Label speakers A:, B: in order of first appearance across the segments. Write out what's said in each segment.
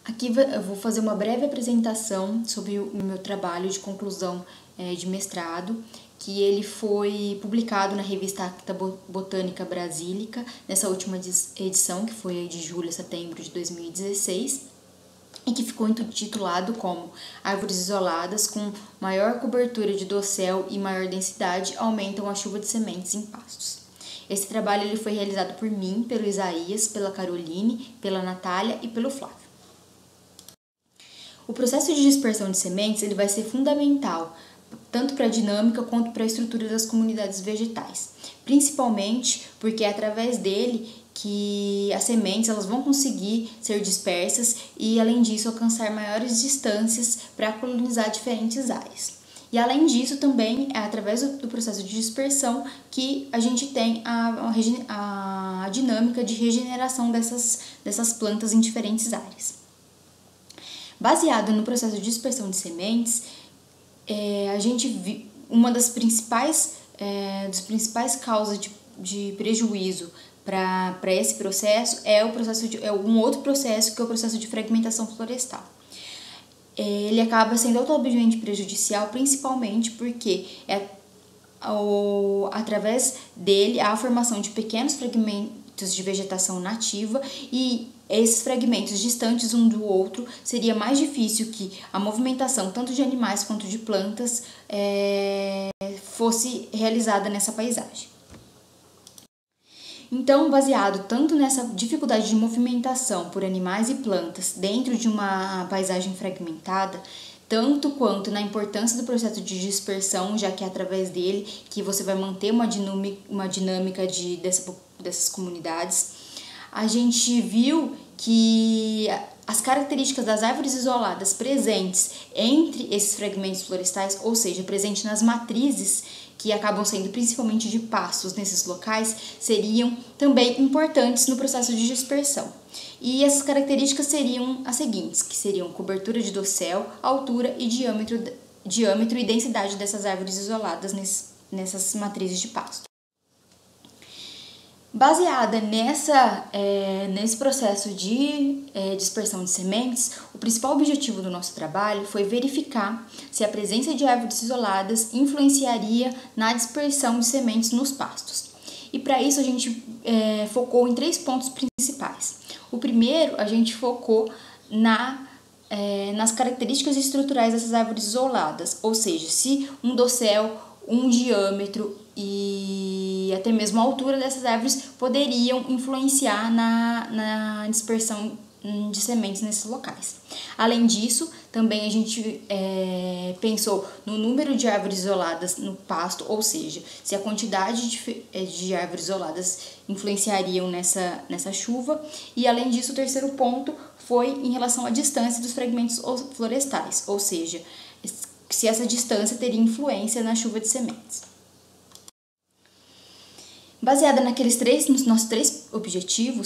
A: Aqui eu vou fazer uma breve apresentação sobre o meu trabalho de conclusão de mestrado, que ele foi publicado na revista Acta Botânica Brasílica, nessa última edição, que foi de julho a setembro de 2016, e que ficou intitulado como Árvores isoladas com maior cobertura de dossel e maior densidade aumentam a chuva de sementes em pastos. Esse trabalho ele foi realizado por mim, pelo Isaías, pela Caroline, pela Natália e pelo Flávio. O processo de dispersão de sementes ele vai ser fundamental, tanto para a dinâmica quanto para a estrutura das comunidades vegetais, principalmente porque é através dele que as sementes elas vão conseguir ser dispersas e, além disso, alcançar maiores distâncias para colonizar diferentes áreas. E, além disso, também é através do processo de dispersão que a gente tem a dinâmica de regeneração dessas plantas em diferentes áreas. Baseado no processo de dispersão de sementes, uma das principais causas de prejuízo para esse processo é um outro processo, que é o processo de fragmentação florestal. Ele acaba sendo altamente prejudicial, principalmente porque através dele há a formação de pequenos fragmentos de vegetação nativa, e esses fragmentos distantes um do outro seria mais difícil que a movimentação tanto de animais quanto de plantas fosse realizada nessa paisagem. Então, baseado tanto nessa dificuldade de movimentação por animais e plantas dentro de uma paisagem fragmentada, tanto quanto na importância do processo de dispersão, já que é através dele que você vai manter uma dinâmica dessas comunidades, a gente viu que as características das árvores isoladas presentes entre esses fragmentos florestais, ou seja, presentes nas matrizes, que acabam sendo principalmente de pastos nesses locais, seriam também importantes no processo de dispersão. E essas características seriam as seguintes, que seriam cobertura de dossel, altura e diâmetro e densidade dessas árvores isoladas nessas matrizes de pasto. Baseada nesse processo de dispersão de sementes, o principal objetivo do nosso trabalho foi verificar se a presença de árvores isoladas influenciaria na dispersão de sementes nos pastos. E para isso a gente focou em 3 pontos principais. O primeiro, a gente focou nas características estruturais dessas árvores isoladas, ou seja, se um dossel, um diâmetro e até mesmo a altura dessas árvores poderiam influenciar na dispersão de sementes nesses locais. Além disso, também a gente pensou no número de árvores isoladas no pasto, ou seja, se a quantidade de árvores isoladas influenciariam nessa chuva. E além disso, o terceiro ponto foi em relação à distância dos fragmentos florestais, ou seja, se essa distância teria influência na chuva de sementes. Baseada nos nossos 3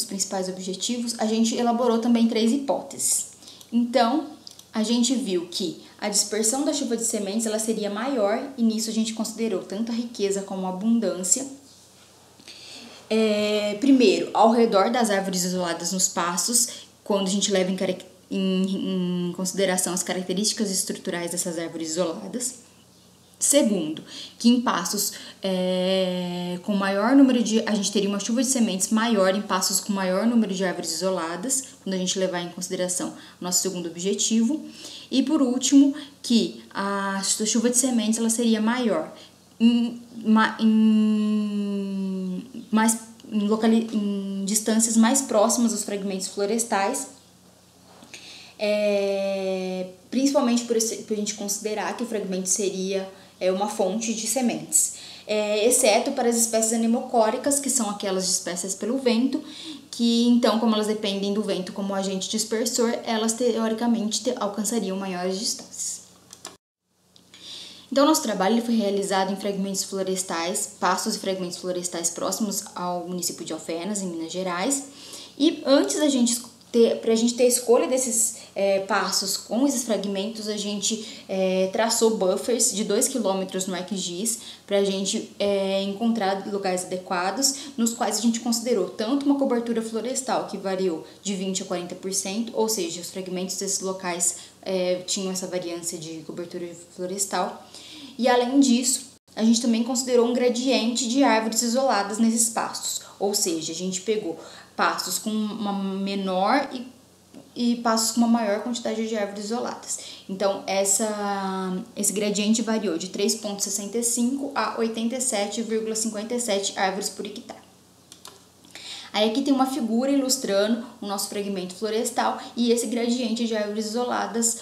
A: principais objetivos, a gente elaborou também 3 hipóteses. Então, a gente viu que a dispersão da chuva de sementes ela seria maior, e nisso a gente considerou tanto a riqueza como a abundância. Primeiro, ao redor das árvores isoladas nos pastos, quando a gente leva em consideração as características estruturais dessas árvores isoladas. Segundo, que em pastos com maior número a gente teria uma chuva de sementes maior em pastos com maior número de árvores isoladas, quando a gente levar em consideração o nosso segundo objetivo. E por último, que a chuva de sementes ela seria maior em distâncias mais próximas dos fragmentos florestais, principalmente por a gente considerar que o fragmento seria uma fonte de sementes, exceto para as espécies anemocóricas, que são aquelas dispersas pelo vento, que então, como elas dependem do vento como agente dispersor, elas teoricamente alcançariam maiores distâncias. Então, nosso trabalho ele foi realizado em fragmentos florestais, pastos e fragmentos florestais próximos ao município de Alfenas, em Minas Gerais. E antes da gente Para a gente ter a escolha desses pastos com esses fragmentos, a gente traçou buffers de 2 km no ArcGIS para a gente encontrar lugares adequados, nos quais a gente considerou tanto uma cobertura florestal que variou de 20% a 40%, ou seja, os fragmentos desses locais tinham essa variância de cobertura florestal, e além disso, a gente também considerou um gradiente de árvores isoladas nesses pastos, ou seja, a gente pegou pastos com uma menor e pastos com uma maior quantidade de árvores isoladas. Então, esse gradiente variou de 3,65 a 87,57 árvores por hectare. Aí aqui tem uma figura ilustrando o nosso fragmento florestal e esse gradiente de árvores isoladas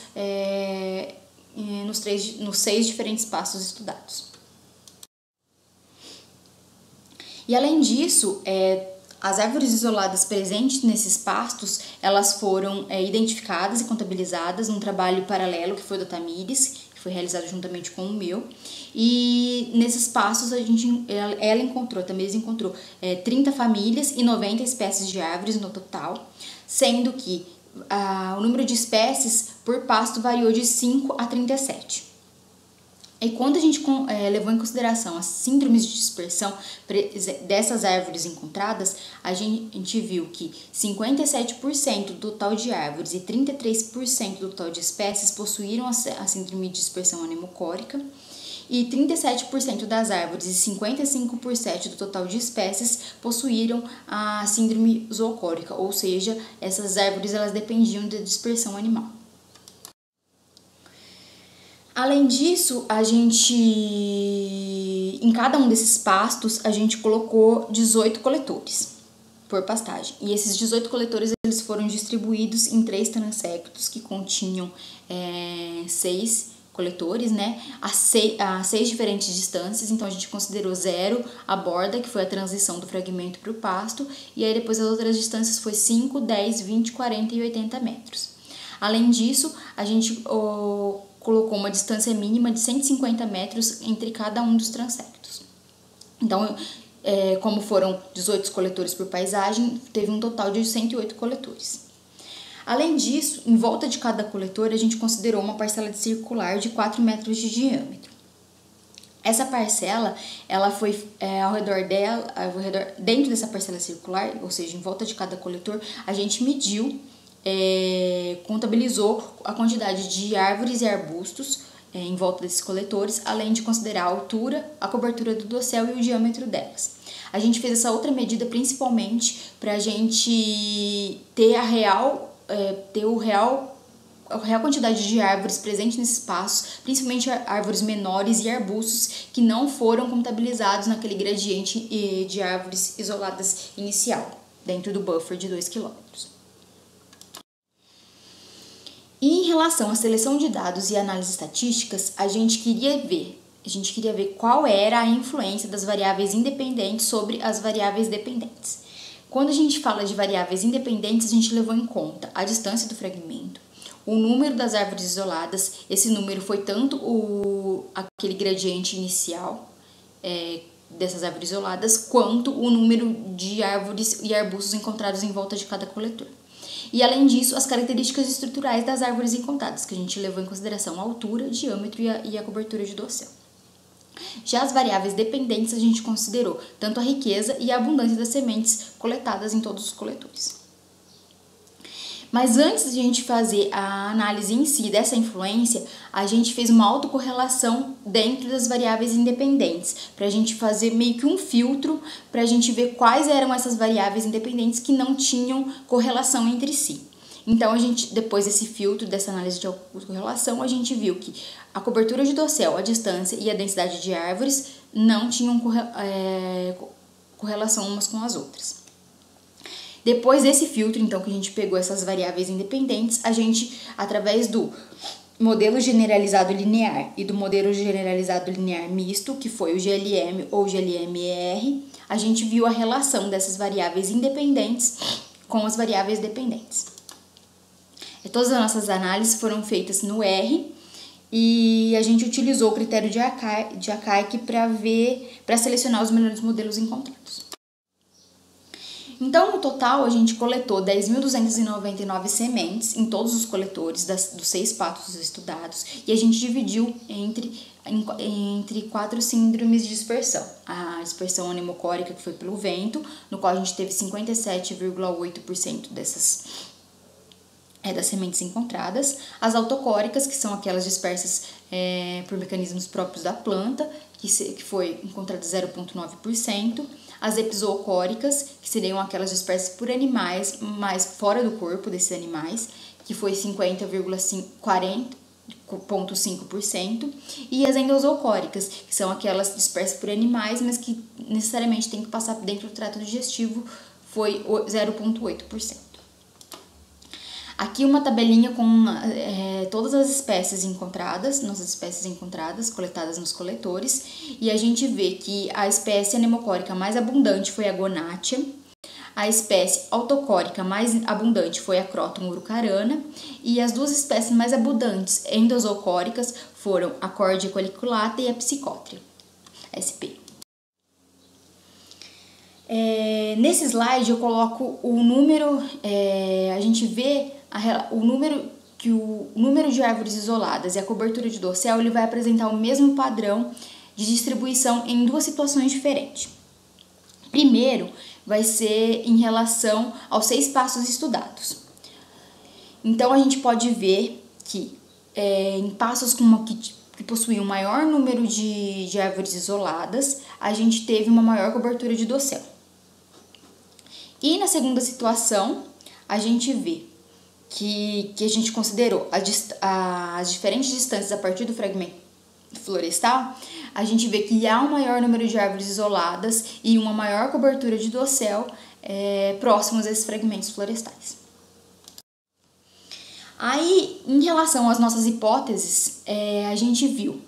A: nos 6 diferentes pastos estudados. E além disso, as árvores isoladas presentes nesses pastos, elas foram identificadas e contabilizadas num trabalho paralelo que foi do Tamires, que foi realizado juntamente com o meu. E nesses pastos a Tamires encontrou 30 famílias e 90 espécies de árvores no total, sendo que o número de espécies por pasto variou de 5 a 37. E quando a gente levou em consideração as síndromes de dispersão dessas árvores encontradas, a gente viu que 57% do total de árvores e 33% do total de espécies possuíram a síndrome de dispersão anemocórica, e 37% das árvores e 55% do total de espécies possuíram a síndrome zoocórica, ou seja, essas árvores elas dependiam da dispersão animal. Além disso, em cada um desses pastos, a gente colocou 18 coletores por pastagem. E esses 18 coletores eles foram distribuídos em 3 transectos que continham 6 coletores, né? A 6 diferentes distâncias. Então, a gente considerou 0 a borda, que foi a transição do fragmento para o pasto. E aí, depois, as outras distâncias foi 5, 10, 20, 40 e 80 metros. Além disso, a gente colocou uma distância mínima de 150 metros entre cada um dos transectos. Então, como foram 18 coletores por paisagem, teve um total de 108 coletores. Além disso, em volta de cada coletor, a gente considerou uma parcela circular de 4 metros de diâmetro. Essa parcela, ela foi dentro dessa parcela circular, ou seja, em volta de cada coletor, a gente mediu, contabilizou a quantidade de árvores e arbustos em volta desses coletores, além de considerar a altura, a cobertura do dossel e o diâmetro delas. A gente fez essa outra medida principalmente para a gente ter a real quantidade de árvores presentes nesses espaços, principalmente árvores menores e arbustos que não foram contabilizados naquele gradiente de árvores isoladas inicial, dentro do buffer de 2 km. E em relação à seleção de dados e análises estatísticas, a gente queria ver qual era a influência das variáveis independentes sobre as variáveis dependentes. Quando a gente fala de variáveis independentes, a gente levou em conta a distância do fragmento, o número das árvores isoladas. Esse número foi tanto aquele gradiente inicial dessas árvores isoladas, quanto o número de árvores e arbustos encontrados em volta de cada coletor. E, além disso, as características estruturais das árvores encontradas, que a gente levou em consideração a altura, diâmetro e a cobertura de dossel. Já as variáveis dependentes, a gente considerou tanto a riqueza e a abundância das sementes coletadas em todos os coletores. Mas antes de a gente fazer a análise em si dessa influência, a gente fez uma autocorrelação dentro das variáveis independentes, para a gente fazer meio que um filtro, para a gente ver quais eram essas variáveis independentes que não tinham correlação entre si. Então, depois desse filtro, dessa análise de autocorrelação, a gente viu que a cobertura de dossel, a distância e a densidade de árvores não tinham correlação umas com as outras. Depois desse filtro, então, que a gente pegou essas variáveis independentes, a gente, através do modelo generalizado linear e do modelo generalizado linear misto, que foi o GLM ou GLM-ER, a gente viu a relação dessas variáveis independentes com as variáveis dependentes. Todas as nossas análises foram feitas no R e a gente utilizou o critério de Archive para selecionar os melhores modelos encontrados. Então, no total, a gente coletou 10.299 sementes em todos os coletores dos 6 patos estudados e a gente dividiu entre 4 síndromes de dispersão. A dispersão anemocórica, que foi pelo vento, no qual a gente teve 57,8% das sementes encontradas. As autocóricas, que são aquelas dispersas por mecanismos próprios da planta, que foi encontrada 0,9%. As epizoocóricas, que seriam aquelas dispersas por animais, mas fora do corpo desses animais, que foi 50,5%. E as endozoocóricas, que são aquelas dispersas por animais, mas que necessariamente tem que passar dentro do trato digestivo, foi 0,8%. Aqui uma tabelinha com todas as espécies encontradas, nossas espécies encontradas, coletadas nos coletores, e a gente vê que a espécie anemocórica mais abundante foi a Gonatia, a espécie autocórica mais abundante foi a Croton urucarana, e as 2 espécies mais abundantes endozoocóricas foram a Cordia coliculata e a Psicotria, SP. Nesse slide eu coloco o número, a gente vê o número de árvores isoladas e a cobertura de dossel ele vai apresentar o mesmo padrão de distribuição em 2 situações diferentes. Primeiro, vai ser em relação aos 6 pastos estudados. Então, a gente pode ver que em pastos que possuíam maior número de árvores isoladas, a gente teve uma maior cobertura de dossel. E na segunda situação, a gente vê que a gente considerou as diferentes distâncias a partir do fragmento florestal, a gente vê que há um maior número de árvores isoladas e uma maior cobertura de dossel próximos a esses fragmentos florestais. Aí, em relação às nossas hipóteses, a gente viu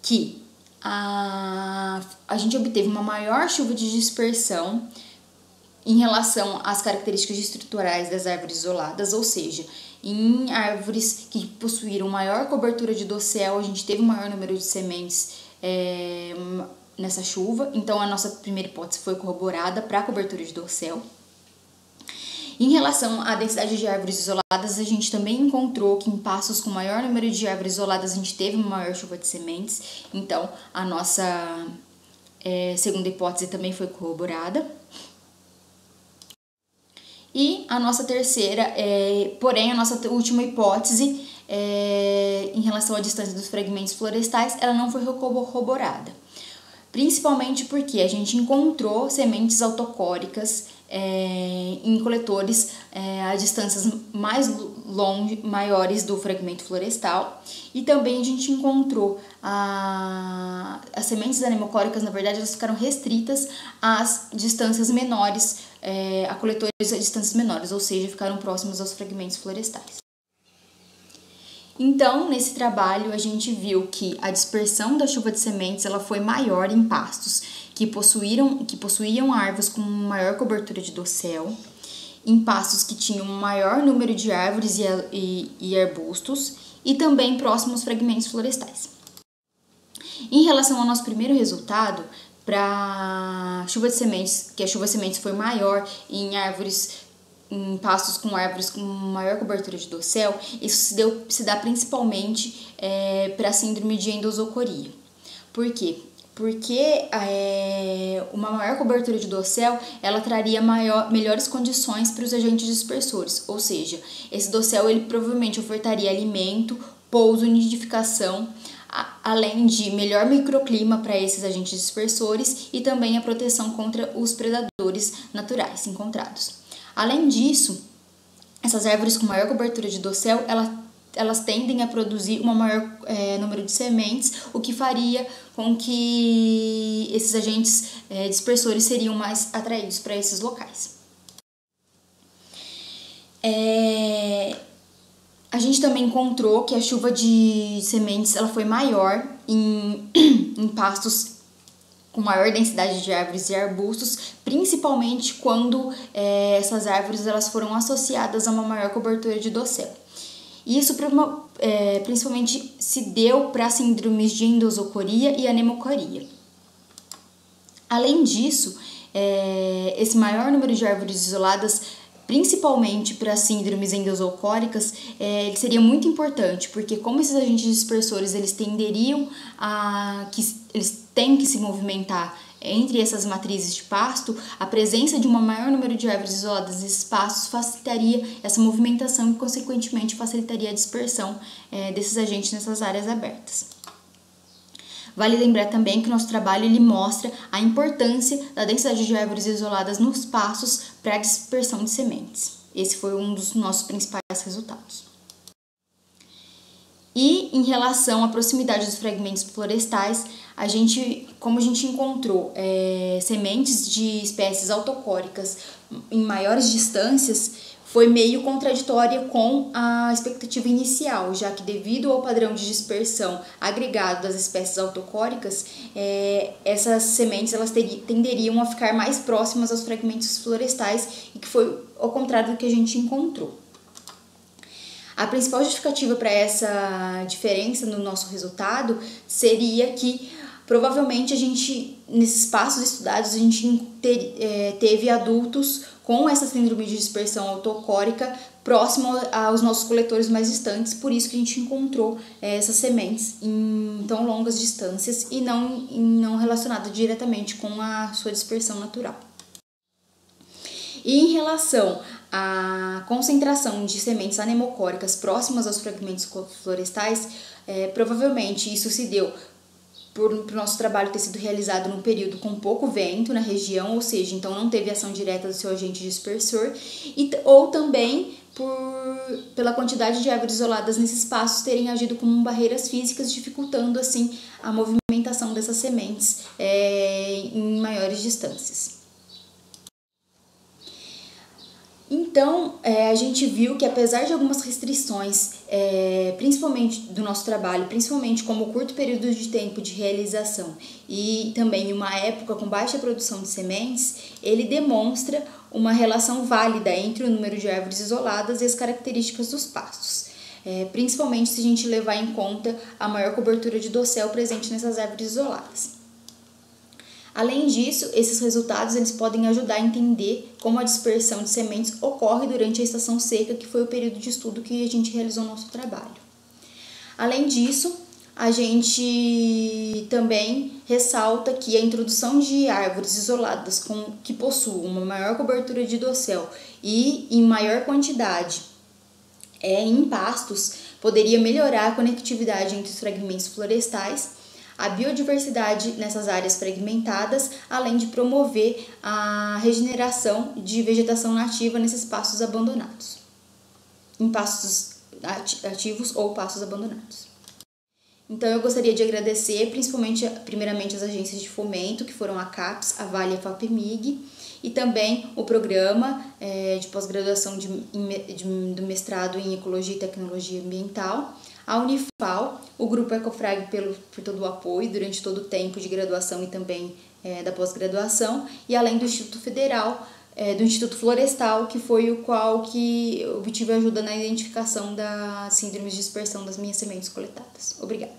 A: que a gente obteve uma maior chuva de dispersão em relação às características estruturais das árvores isoladas, ou seja, em árvores que possuíram maior cobertura de dossel, a gente teve um maior número de sementes nessa chuva, então a nossa primeira hipótese foi corroborada para a cobertura de dossel. Em relação à densidade de árvores isoladas, a gente também encontrou que em pastos com maior número de árvores isoladas a gente teve uma maior chuva de sementes, então a nossa segunda hipótese também foi corroborada. E a nossa terceira, porém, a nossa última hipótese, em relação à distância dos fragmentos florestais, ela não foi corroborada. Principalmente porque a gente encontrou sementes autocóricas em coletores a distâncias maiores do fragmento florestal, e também a gente encontrou as sementes anemocóricas, na verdade, elas ficaram restritas às distâncias menores, a coletores a distâncias menores, ou seja, ficaram próximos aos fragmentos florestais. Então, nesse trabalho, a gente viu que a dispersão da chuva de sementes ela foi maior em pastos que possuíam árvores com maior cobertura de dossel, em pastos que tinham um maior número de árvores e arbustos, e também próximos fragmentos florestais. Em relação ao nosso primeiro resultado, para chuva de sementes, que a chuva de sementes foi maior em pastos com árvores com maior cobertura de dossel, isso se dá principalmente para a síndrome de endozoocoria. Por quê? Porque uma maior cobertura de dossel, ela traria melhores condições para os agentes dispersores, ou seja, esse dossel ele provavelmente ofertaria alimento, pouso, nidificação, além de melhor microclima para esses agentes dispersores e também a proteção contra os predadores naturais encontrados. Além disso, essas árvores com maior cobertura de dossel, elas tendem a produzir um maior número de sementes, o que faria com que esses agentes dispersores seriam mais atraídos para esses locais. A gente também encontrou que a chuva de sementes ela foi maior em pastos com maior densidade de árvores e arbustos, principalmente quando essas árvores elas foram associadas a uma maior cobertura de dossel. Isso principalmente se deu para síndromes de endozoocoria e anemocoria. Além disso, esse maior número de árvores isoladas, principalmente para síndromes endozoocóricas, ele seria muito importante, porque como esses agentes dispersores eles tenderiam eles têm que se movimentar entre essas matrizes de pasto, a presença de um maior número de árvores isoladas nesses pastos facilitaria essa movimentação e, consequentemente, facilitaria a dispersão desses agentes nessas áreas abertas. Vale lembrar também que o nosso trabalho ele mostra a importância da densidade de árvores isoladas nos pastos para a dispersão de sementes. Esse foi um dos nossos principais resultados. E em relação à proximidade dos fragmentos florestais, como a gente encontrou sementes de espécies autocóricas em maiores distâncias, foi meio contraditória com a expectativa inicial, já que devido ao padrão de dispersão agregado das espécies autocóricas, essas sementes elas tenderiam a ficar mais próximas aos fragmentos florestais, e que foi ao contrário do que a gente encontrou. A principal justificativa para essa diferença no nosso resultado seria que provavelmente nesses passos estudados, a gente teve adultos com essa síndrome de dispersão autocórica próximo aos nossos coletores mais distantes, por isso que a gente encontrou essas sementes em tão longas distâncias e não relacionada diretamente com a sua dispersão natural. E em relação à concentração de sementes anemocóricas próximas aos fragmentos florestais, provavelmente isso se deu por o nosso trabalho ter sido realizado num período com pouco vento na região, ou seja, então não teve ação direta do seu agente dispersor, ou também pela quantidade de árvores isoladas nesses espaços terem agido como barreiras físicas, dificultando assim a movimentação dessas sementes em maiores distâncias. Então, a gente viu que apesar de algumas restrições, principalmente do nosso trabalho, principalmente como o curto período de tempo de realização e também uma época com baixa produção de sementes, ele demonstra uma relação válida entre o número de árvores isoladas e as características dos pastos, principalmente se a gente levar em conta a maior cobertura de dossel presente nessas árvores isoladas. Além disso, esses resultados eles podem ajudar a entender como a dispersão de sementes ocorre durante a estação seca, que foi o período de estudo que a gente realizou no nosso trabalho. Além disso, a gente também ressalta que a introdução de árvores isoladas que possuam uma maior cobertura de dossel e em maior quantidade em pastos poderia melhorar a conectividade entre os fragmentos florestais, a biodiversidade nessas áreas fragmentadas, além de promover a regeneração de vegetação nativa nesses pastos abandonados, em pastos ativos ou pastos abandonados. Então eu gostaria de agradecer primeiramente as agências de fomento, que foram a CAPES, a Vale e a FAPEMIG, e também o programa de pós-graduação do mestrado em Ecologia e Tecnologia Ambiental, a Unifal, o Grupo Ecofrag por todo o apoio durante todo o tempo de graduação e também da pós-graduação, e além do Instituto Federal, do Instituto Florestal, que foi o qual que obtive ajuda na identificação das síndromes de dispersão das minhas sementes coletadas. Obrigada.